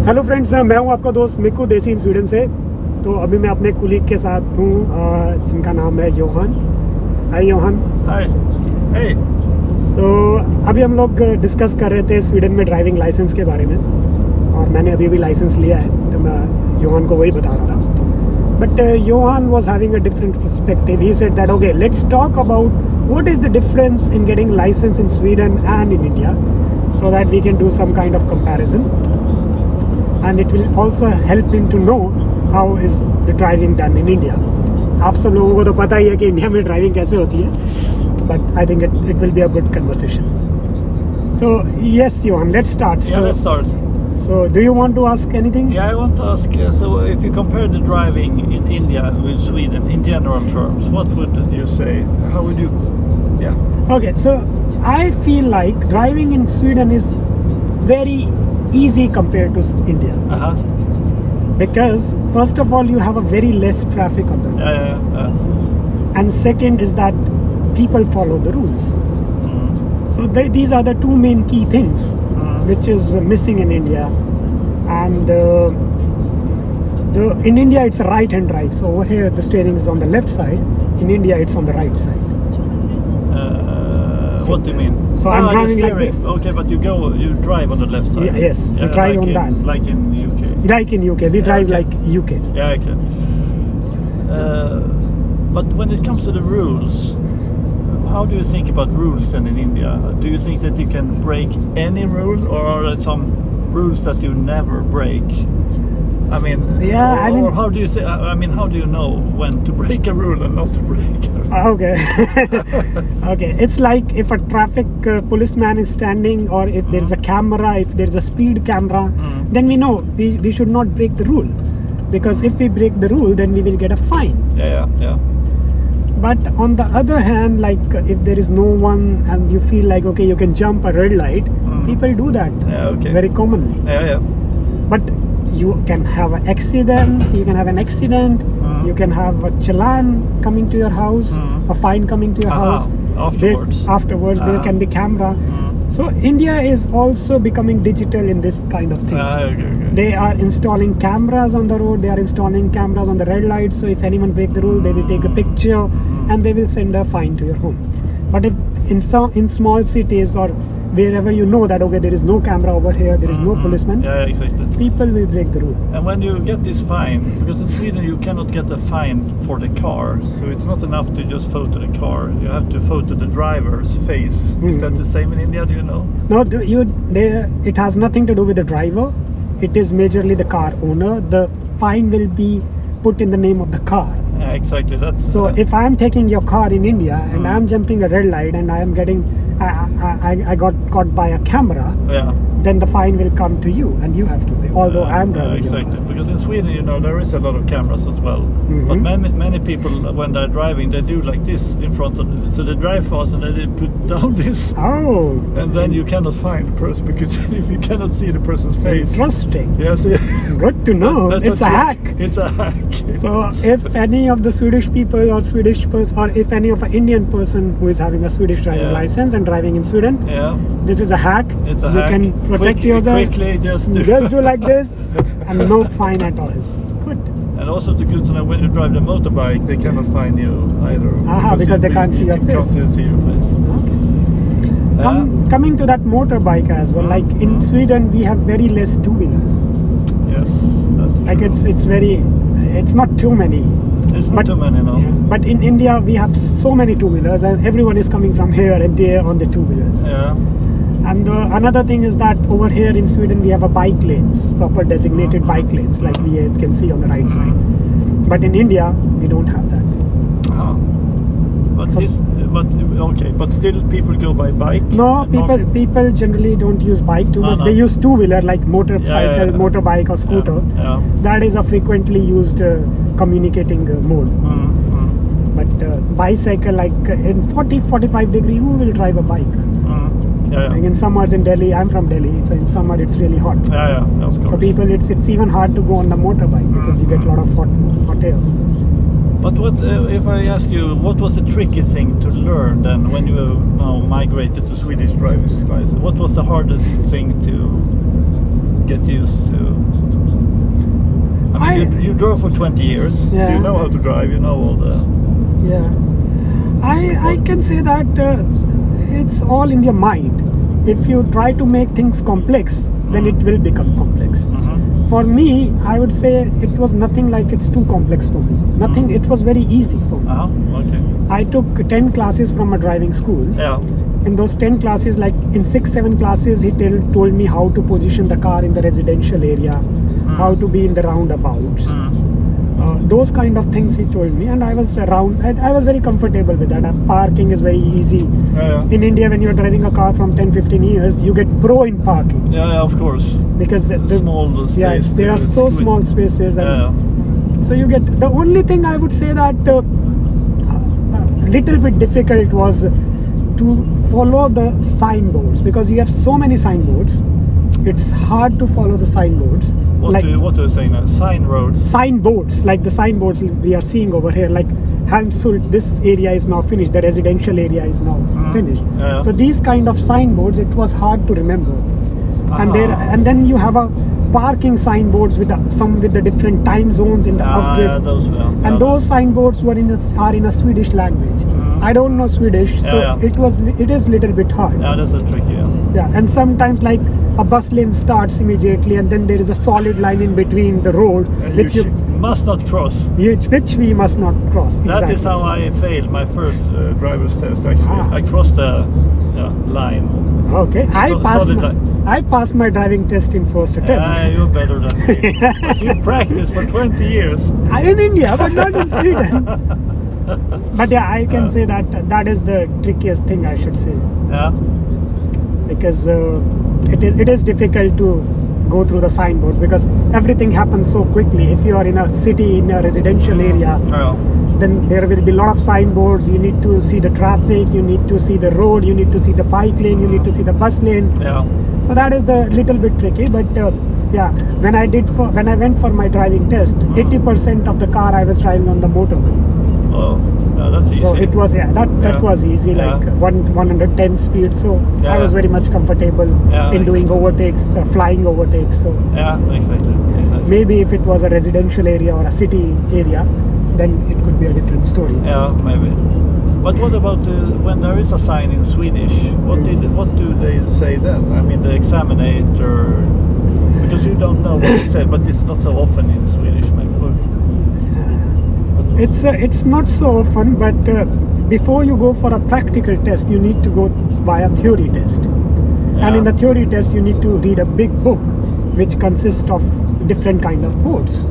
Hello friends, मैं हूं आपका दोस्त मिकू देसी इन स्वीडन से। तो अभी मैं अपने कुलीग के साथ हूं जिनका नाम है योहान। हाय योहान। हाय। हे। सो अभी हम लोग डिस्कस कर रहे थे स्वीडन में ड्राइविंग लाइसेंस के बारे में, और मैंने अभी भी लाइसेंस लिया है, तो मैं योहान को वही बता रहा था। But Johan was having a different perspective. He said that okay, let's talk about what is the difference in getting licence in Sweden and in India, so that we can do some kind of comparison, and it will also help him to know how is the driving done in India. आप सब लोगों को तो पता ही है कि India में driving कैसे होती है, but I think it will be a good conversation. So yes, Johan, let's start. Yeah, let's start. So do you want to ask anything? Yeah, I want to ask, so if you compare the driving in India with Sweden in general terms, what would you say? How would you, yeah. Okay, so I feel like driving in Sweden is very easy compared to India. Uh-huh. Because first of all, you have a very less traffic on the road. Yeah. And second is that people follow the rules. So these are the two main key things which is missing in India. And in India it's a right hand drive, so over here the steering is on the left side. In India it's on the right side. What do you mean? So I'm driving like this. Okay, but you drive on the left side. Yes, we drive like on that. Like in UK. Like in UK, we drive like UK. Yeah, okay. But when it comes to the rules, how do you think about rules then in India? Do you think that you can break any rule, or are there some rules that you never break? I mean, yeah, or how do you say? I mean, how do you know when to break a rule and not to break a rule? Okay. Okay, it's like if a traffic policeman is standing, or if there's a camera, if there's a speed camera, then we know we should not break the rule, because if we break the rule, then we will get a fine. Yeah. But on the other hand, like if there is no one and you feel like okay, you can jump a red light, people do that. Yeah, okay. Very commonly. Yeah. But you can have an accident, you can have a challan coming to your house, a fine coming to your house. Afterwards there can be camera. So India is also becoming digital in this kind of things. Okay. They are installing cameras on the road, they are installing cameras on the red lights, so if anyone break the rule, they will take a picture and they will send a fine to your home. But if in small cities or wherever you know that okay, there is no camera over here, there is no policeman, Yeah, exactly. people will break the rule. And when you get this fine, because in Sweden you cannot get a fine for the car, so it's not enough to just photo the car. You have to photo the driver's face. Is that the same in India? Do you know? No, it has nothing to do with the driver. It is majorly the car owner. The fine will be put in the name of the car. Yeah, exactly. That's so if I am taking your car in India and I am jumping a red light and I am getting I got caught by a camera, then the fine will come to you and you have to pay, although I am driving your exactly car. Because in Sweden, there is a lot of cameras as well, but many people when they're driving, they do like this in front of them. So they drive fast and they put down this, and then you cannot find the person, because if you cannot see the person's face. Interesting. Yes. Good to know. It's a hack. It's a hack. So if any of the Swedish people or Swedish person, or if any of an Indian person who is having a Swedish driving license and driving in Sweden, this is a hack. It's a you hack. can protect yourself. Quickly, just do like this and no fine at all. Good. And also the good to know, when you drive the motorbike, they cannot find you either. Because they can't see your face. Can't see your face. Okay. Coming to that motorbike as well, like in Sweden we have very less two-wheelers. Yes, that's true. Like it's not too many. It's not too many, no. Yeah. But in India we have so many two-wheelers and everyone is coming from here and there on the two-wheelers. Yeah. And another thing is that over here in Sweden we have a bike lanes, proper designated bike lanes, like we can see on the right side. But in India we don't have that. But still people go by bike. No, people generally don't use bike too much. They use two-wheeler like motorcycle, motorbike or scooter. That is a frequently used communicating mode. But bicycle, like in 40-45 degree, who will drive a bike? Like in summers in Delhi, I'm from Delhi, so in summer it's really hot. Of course. So people, it's even hard to go on the motorbike because you get a lot of hot air. But what if I ask you, what was the tricky thing to learn then when you now migrated to Swedish driver's license? What was the hardest thing to get used to? drove for 20 years, so Yeah. you know how to drive. You know all the. Yeah, I can say that it's all in your mind. If you try to make things complex, then it will become complex. For me, I would say it was nothing like it's too complex for me. Nothing. It was very easy for me. Okay. I took 10 classes from a driving school. Yeah. In those 10 classes, like in 6-7 classes, he told me how to position the car in the residential area, how to be in the roundabouts. Those kind of things he told me, and I was around. I was very comfortable with that. Parking is very easy. Yeah. In India, when you're driving a car from 10-15 years, you get pro in parking. Yeah, of course. Because the small space. Yes, there are so small spaces. And so you get, the only thing I would say that little bit difficult was to follow the signboards, because you have so many signboards. It's hard to follow the signboards. What do you say now? Sign roads? Signboards, like the signboards we are seeing over here, like Hamsult, this area is now finished, the residential area is now finished. Yeah. So these kind of signboards, it was hard to remember. And then you have a parking signboards with some with the different time zones in the upgrade. Those signboards are in a Swedish language. I don't know Swedish, so it is little bit hard. Yeah, that's a tricky. Yeah, and sometimes like a bus lane starts immediately, and then there is a solid line in between the road, which you must not cross. Which we must not cross. That is how I failed my first driver's test. Actually, I crossed the line. Okay, I passed my driving test in first attempt. You're better than me. But you practiced for 20 years. In India, but not in Sweden. But yeah, I can say that is the trickiest thing, I should say. Yeah. Because it is difficult to go through the signboards, because everything happens so quickly. If you are in a city, in a residential area, then there will be a lot of signboards. You need to see the traffic, you need to see the road, you need to see the bike lane, you need to see the bus lane. Yeah. So that is the little bit tricky. But yeah, when I went for my driving test, 80% of the car I was driving on the motorway. Oh, yeah, that's easy. So it was that was easy, like 110 speed. So I was very much comfortable in doing overtakes, flying overtakes. So yeah, exactly. Maybe if it was a residential area or a city area, then it could be a different story. Yeah, maybe. But what about when there is a sign in Swedish? What do they say then? I mean, the examinator, because you don't know what they say, but it's not so often in Swedish, maybe. It's not so often, but before you go for a practical test, you need to go via theory test. And in the theory test, you need to read a big book, which consists of different kind of boards.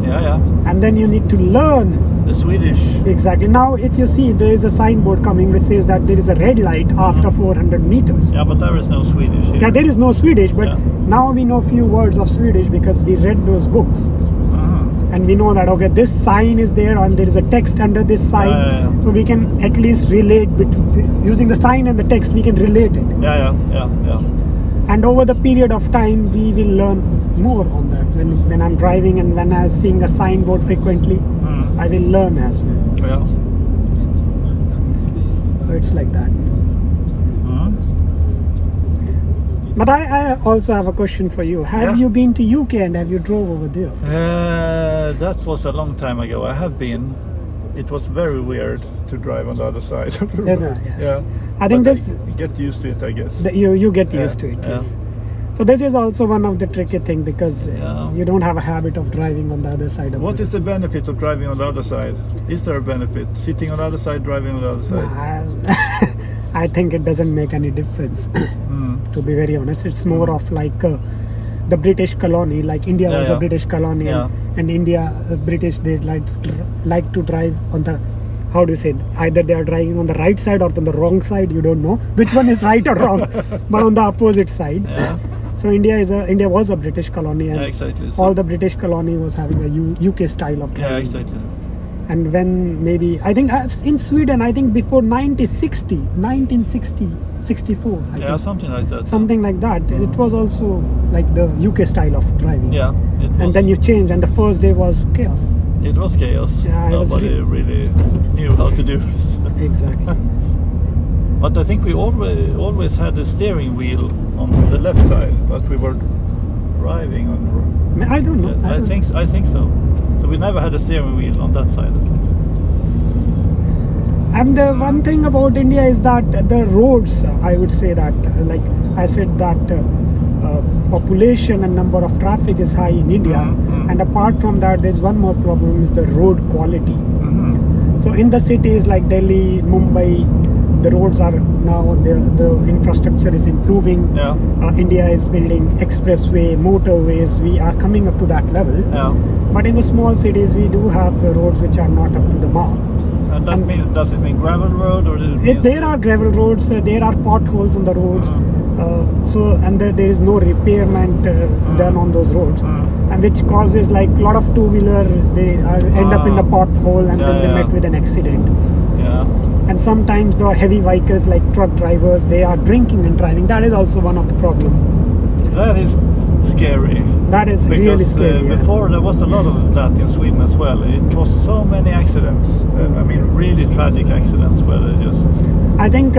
Yeah. And then you need to learn the Swedish. Exactly. Now, if you see, there is a signboard coming which says that there is a red light after 400 meters. Yeah, but there is no Swedish here. Yeah, there is no Swedish, but now we know few words of Swedish because we read those books. And we know that, okay, this sign is there and there is a text under this sign. So we can at least relate using the sign and the text, we can relate it. Yeah. And over the period of time, we will learn more on that. When I'm driving and when I'm seeing a signboard frequently, I will learn as well. Yeah. So it's like that. But I also have a question for you. Have you been to UK and have you drove over there? That was a long time ago. I have been. It was very weird to drive on the other side. Yeah. I think I get used to it, I guess. You get used to it, yes. So this is also one of the tricky thing, because you don't have a habit of driving on the other side of What is the benefit of driving on the other side? Is there a benefit? Sitting on the other side, driving on the other side? I think it doesn't make any difference. To be very honest, it's more of like the British colony, like India was a British colony, and India, British, they like to drive on the, how do you say, either they are driving on the right side or on the wrong side, you don't know which one is right or wrong, but on the opposite side. So India was a British colony, and all the British colony was having a UK style of driving. Yeah, exactly. And when maybe, I think in Sweden, I think before 1960, 64, I think. Something like that. Something like that. It was also like the UK style of driving. Yeah, it was. And then you change, and the first day was chaos. It was chaos. Yeah, nobody really knew how to do it. Exactly. But I think we always had the steering wheel on the left side, but we were driving on the road? I don't know. I think so. So we never had a steering wheel on that side at least. And the one thing about India is that the roads, I would say that, like I said, that population and number of traffic is high in India. And apart from that, there's one more problem, is the road quality. So in the cities like Delhi, Mumbai, the roads are now, the infrastructure is improving. Yeah. India is building expressway, motorways. We are coming up to that level. Yeah. But in the small cities, we do have roads which are not up to the mark. And that means, does it mean gravel road, or does it mean there are gravel roads, there are potholes on the roads, there is no repairment done on those roads, and which causes like a lot of two-wheeler, they end up in the pothole, and then they met with an accident. Yeah. And sometimes the heavy vehicles like truck drivers, they are drinking and driving. That is also one of the problem. That is scary. That is really scary. Before there was a lot of that in Sweden as well. It caused so many accidents. I mean, really tragic accidents where they just. I think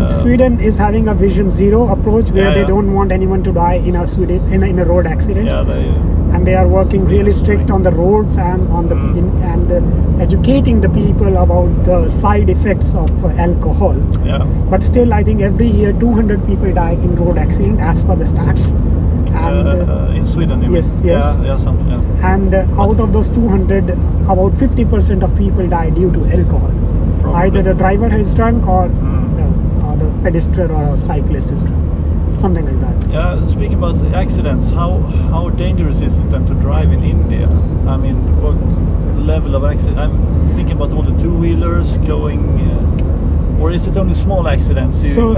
Sweden is having a Vision Zero approach where they don't want anyone to die in a road accident. Yeah, and they are working really strict on the roads and on the educating the people about the side effects of alcohol. Yeah. But still, I think every year 200 people die in road accident as per the stats. And in Sweden, you mean? Yes. Yeah, something. Yeah. And out of those 200, about 50% of people die due to alcohol. Probably. Either the driver is drunk or the pedestrian or a cyclist is drunk. Something like that. Yeah, speaking about the accidents, how dangerous is it then to drive in India? I mean, what level of accident? I'm thinking about all the two-wheelers going, or is it only small accidents? You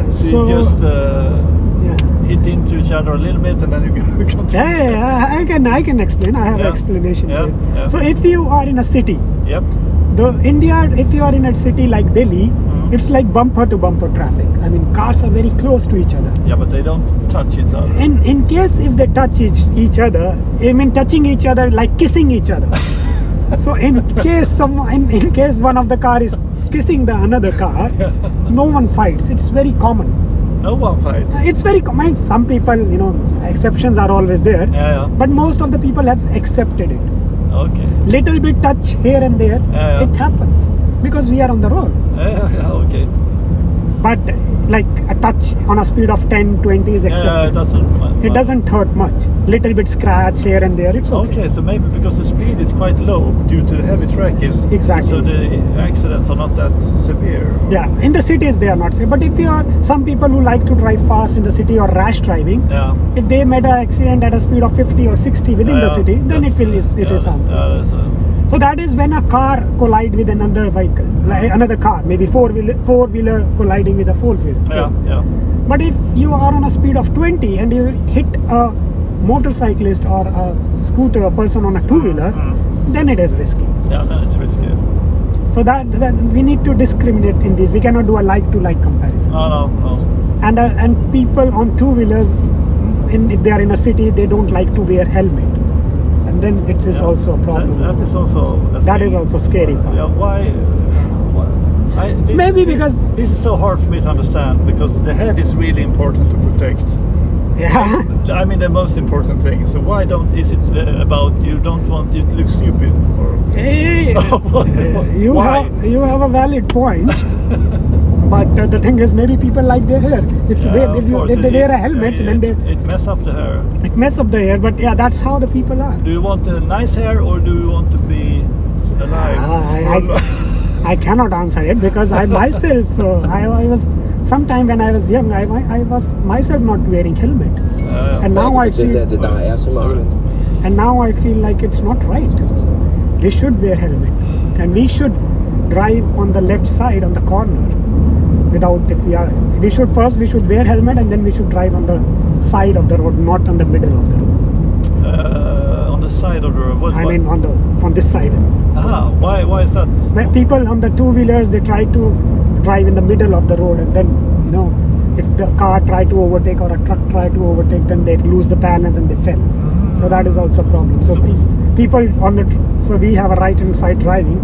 just hit into each other a little bit and then you continue. Yeah, I can explain. I have an explanation to it. Yeah. So if you are in a city, if you are in a city like Delhi, it's like bumper to bumper traffic. I mean, cars are very close to each other. Yeah, but they don't touch each other. In case if they touch each other, I mean touching each other like kissing each other. So in case one of the car is kissing the another car, no one fights. It's very common. No one fights. It's very common. Some people, exceptions are always there. Yeah. But most of the people have accepted it. Okay. Little bit touch here and there, it happens because we are on the road. Yeah, okay. But like a touch on a speed of 10, 20 is accepted. It doesn't hurt much. Little bit scratch here and there, it's okay. Okay, so maybe because the speed is quite low due to the heavy traffic. Exactly. So the accidents are not that severe. Yeah, in the cities they are not severe. But if you are some people who like to drive fast in the city or rash driving, if they made an accident at a speed of 50 or 60 within the city, then it is harmful. So that is when a car collide with another vehicle, like another car, maybe four-wheeler colliding with a four-wheeler. Yeah. But if you are on a speed of 20 and you hit a motorcyclist or a scooter, a person on a two-wheeler, then it is risky. Yeah, then it's risky. So that we need to discriminate in this. We cannot do a like-to-like comparison. No. And people on two-wheelers, if they are in a city, they don't like to wear helmet. And then it is also a problem. That is also is also scary. Yeah, why? Because this is so hard for me to understand, because the head is really important to protect. Yeah. I mean, the most important thing. So why is it about you don't want it to look stupid? Or you have a valid point. But the thing is, maybe people like their hair. If they wear a helmet, then it mess up the hair. It mess up the hair, but yeah, that's how the people are. Do you want a nice hair or do you want to be alive? I cannot answer it because I myself, I was sometime when I was young, I was myself not wearing helmet, and now I feel. And now I feel like it's not right. They should wear helmet, and we should drive on the left side on the corner. We should wear helmet and then we should drive on the side of the road, not on the middle of the road. On the side of the road? I mean on this side. Why is that? People on the two-wheelers, they try to drive in the middle of the road, and then if the car try to overtake or a truck try to overtake, then they lose the balance and they fell. So that is also a problem. So people so we have a right-hand side driving.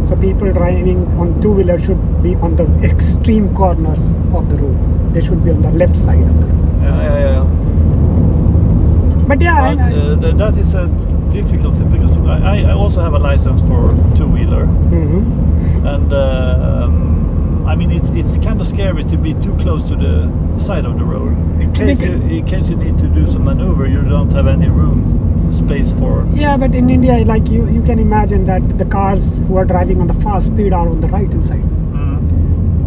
So people driving on two-wheeler should be on the extreme corners of the road. They should be on the left side of the road. Yeah. But yeah, that is a difficult thing because I also have a license for two-wheeler, and I mean it's kind of scary to be too close to the side of the road in case you need to do some maneuver. You don't have any space for. Yeah, but in India, like you can imagine that the cars who are driving on the fast speed are on the right hand side.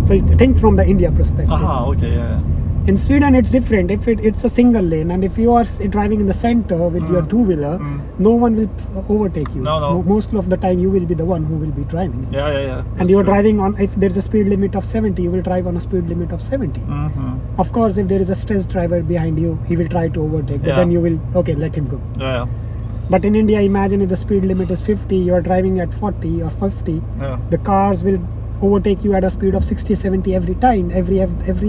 So you think from the India perspective. Aha, okay, yeah. In Sweden, it's different. If it's a single lane, and if you are driving in the center with your two-wheeler, no one will overtake you. No. Most of the time, you will be the one who will be driving. Yeah. And you're driving on. If there's a speed limit of 70, you will drive on a speed limit of 70. Of course, if there is a stressed driver behind you, he will try to overtake. But then you will let him go. Yeah. But in India, imagine if the speed limit is 50, you are driving at 40 or 50. Yeah. The cars will overtake you at a speed of 60, 70 every time. Every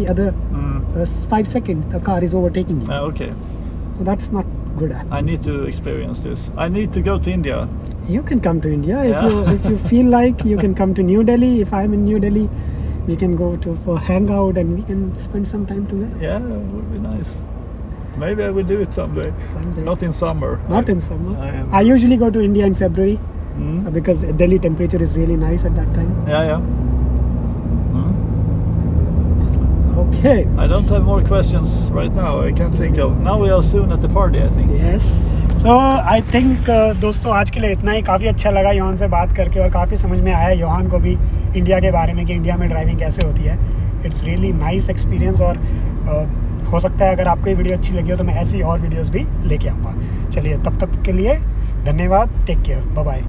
other 5 seconds, the car is overtaking you. Okay. So that's not good. Actually. I need to experience this. I need to go to India. You can come to India if you feel like. You can come to New Delhi. If I'm in New Delhi, we can go for hangout and we can spend some time together. Yeah, it would be nice. Maybe I will do it someday. Not in summer. In summer. I usually go to India in February because Delhi temperature is really nice at that time. Yeah. Okay. I don't have more questions right now. I can't think of. Now we are soon at the party, I think. Yes. So I think दोस्तों आज के लिए इतना ही. काफ़ी अच्छा लगा योहान से बात करके और काफ़ी समझ में आया योहान को भी इंडिया के बारे में कि इंडिया में ड्राइविंग कैसे होती है. इट्स रियली नाइस एक्सपीरियंस और हो सकता है अगर आपको ये वीडियो अच्छी लगी हो तो मैं ऐसी और वीडियोस भी लेके आऊँगा. चलिए तब तक के लिए धन्यवाद. Take care. Bye bye.